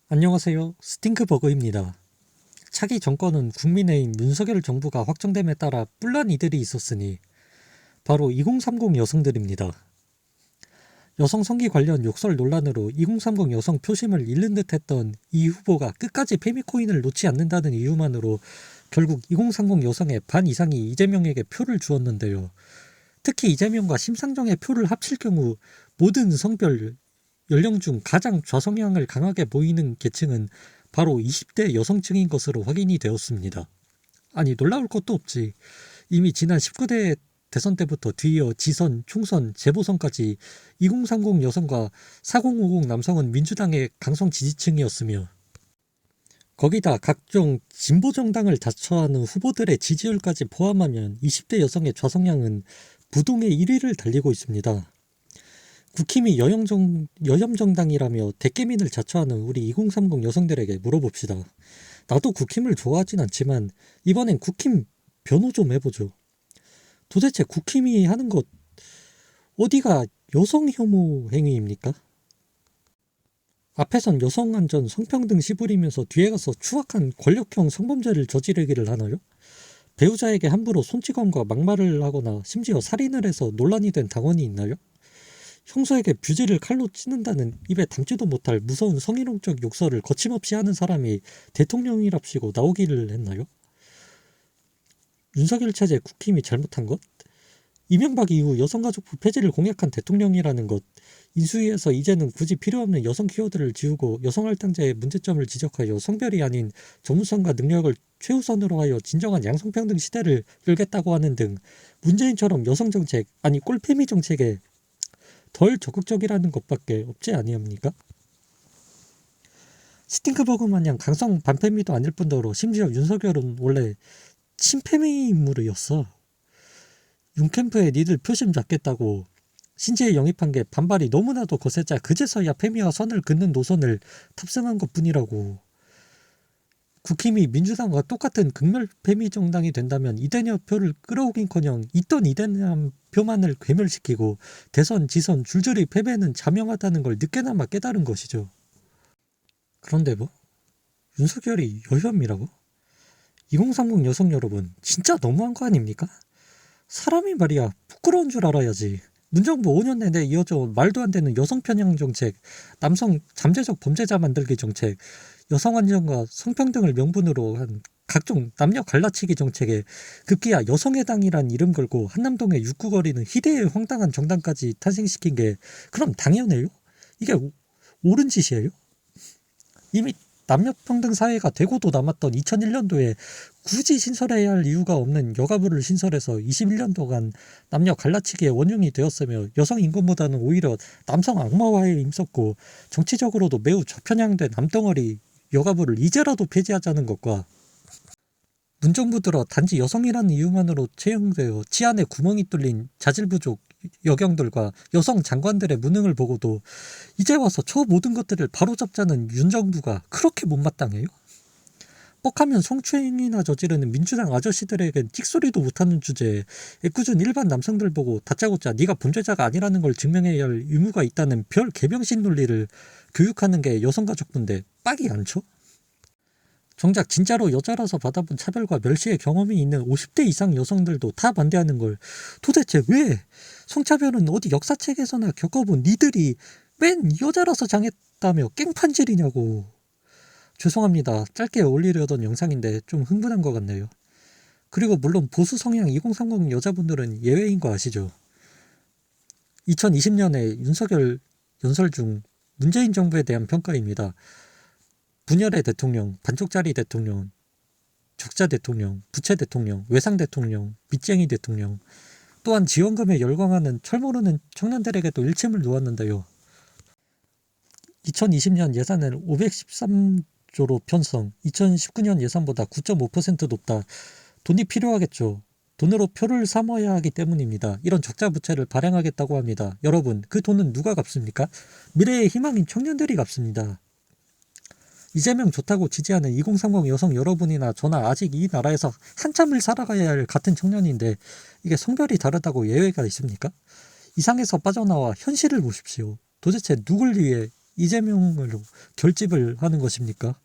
안녕하세요. 스팅크버그입니다. 차기 정권은 국민의힘 윤석열 정부가 확정됨에 따라 뿔난 이들이 있었으니 바로 2030 여성들입니다. 여성 성기 관련 욕설 논란으로 2030 여성 표심을 잃는 듯했던 이 후보가 끝까지 페미코인을 놓지 않는다는 이유만으로 결국 2030 여성의 반 이상이 이재명에게 표를 주었는데요. 특히 이재명과 심상정의 표를 합칠 경우 모든 성별, 연령 중 가장 좌성향을 강하게 보이는 계층은 바로 20대 여성층인 것으로 확인이 되었습니다. 아니 놀라울 것도 없지. 이미 지난 19대 대선 때부터 뒤이어 지선, 총선, 재보선까지 2030 여성과 4050 남성은 민주당의 강성 지지층이었으며 거기다 각종 진보 정당을 자처하는 후보들의 지지율까지 포함하면 20대 여성의 좌성향은 부동의 1위를 달리고 있습니다. 국힘이 여혐정당이라며 대깨민을 자처하는 우리 2030 여성들에게 물어봅시다. 나도 국힘을 좋아하진 않지만 이번엔 국힘 변호 좀 해보죠. 도대체 국힘이 하는 것 어디가 여성 혐오 행위입니까? 앞에선 여성 안전, 성평등 시부리면서 뒤에 가서 추악한 권력형 성범죄를 저지르기를 하나요? 배우자에게 함부로 손찌검과 막말을 하거나 심지어 살인을 해서 논란이 된 당원이 있나요? 형사에게 뷰지를 칼로 찌는다는 입에 담지도 못할 무서운 성희롱적 욕설을 거침없이 하는 사람이 대통령이랍시고 나오기를 했나요? 윤석열 체제 국힘이 잘못한 것? 이명박 이후 여성가족부 폐지를 공약한 대통령이라는 것, 인수위에서 이제는 굳이 필요 없는 여성 키워드를 지우고 여성할당제의 문제점을 지적하여 성별이 아닌 전문성과 능력을 최우선으로 하여 진정한 양성평등 시대를 열겠다고 하는 등 문재인처럼 여성정책, 아니 꼴패미 정책에 덜 적극적이라는 것밖에 없지 아니합니까? 스팅크버그 마냥 강성 반패미도 아닐 뿐더러 심지어 윤석열은 원래 친패미 인물이었어. 윤캠프에 니들 표심 잡겠다고 신지에 영입한 게 반발이 너무나도 거세자 그제서야 패미와 선을 긋는 노선을 탑승한 것뿐이라고. 국힘이 민주당과 똑같은 극멸 패미 정당이 된다면 이대녀 표를 끌어오긴커녕 있던 이대녀 표만을 괴멸시키고 대선, 지선 줄줄이 패배는 자명하다는 걸 늦게나마 깨달은 것이죠. 그런데 뭐? 윤석열이 여혐이라고? 2030 여성 여러분 진짜 너무한 거 아닙니까? 사람이 말이야 부끄러운 줄 알아야지. 문정부 5년 내내 이어져온 말도 안 되는 여성 편향 정책, 남성 잠재적 범죄자 만들기 정책, 여성 안전과 성평등을 명분으로 한 각종 남녀 갈라치기 정책에 급기야 여성의당이란 이름 걸고 한남동에 육구거리는 희대의 황당한 정당까지 탄생시킨 게 그럼 당연해요? 이게 옳은 짓이에요? 이미 남녀평등 사회가 되고도 남았던 2001년도에 굳이 신설해야 할 이유가 없는 여가부를 신설해서 21년도간 남녀 갈라치기의 원흉이 되었으며 여성 인권보다는 오히려 남성 악마화에 힘썼고 정치적으로도 매우 저편향된 남덩어리 여가부를 이제라도 폐지하자는 것과 문정부 들어 단지 여성이라는 이유만으로 채용되어 치안에 구멍이 뚫린 자질 부족 여경들과 여성 장관들의 무능을 보고도 이제 와서 저 모든 것들을 바로잡자는 윤 정부가 그렇게 못마땅해요? 뻑하면 성추행이나 저지르는 민주당 아저씨들에겐 찍소리도 못하는 주제에 애꿎은 일반 남성들 보고 다짜고짜 네가 범죄자가 아니라는 걸 증명해야 할 의무가 있다는 별 개병신 논리를 교육하는 게 여성가족부인데 빡이 안 쳐? 정작 진짜로 여자라서 받아본 차별과 멸시의 경험이 있는 50대 이상 여성들도 다 반대하는 걸 도대체 왜? 성차별은 어디 역사책에서나 겪어본 니들이 맨 여자라서 당했다며 깽판질이냐고. 죄송합니다. 짧게 올리려던 영상인데 좀 흥분한 것 같네요. 그리고 물론 보수 성향 2030 여자분들은 예외인 거 아시죠? 2020년에 윤석열 연설 중 문재인 정부에 대한 평가입니다. 분열의 대통령, 반쪽짜리 대통령, 적자 대통령, 부채 대통령, 외상 대통령, 빚쟁이 대통령, 또한 지원금에 열광하는 철모르는 청년들에게도 일침을 놓았는데요. 2020년 예산을 513조로 편성, 2019년 예산보다 9.5% 높다. 돈이 필요하겠죠. 돈으로 표를 삼아야 하기 때문입니다. 이런 적자 부채를 발행하겠다고 합니다. 여러분, 그 돈은 누가 갚습니까? 미래의 희망인 청년들이 갚습니다. 이재명 좋다고 지지하는 2030 여성 여러분이나 저나 아직 이 나라에서 한참을 살아가야 할 같은 청년인데 이게 성별이 다르다고 예외가 있습니까? 이상에서 빠져나와 현실을 보십시오. 도대체 누굴 위해 이재명으로 결집을 하는 것입니까?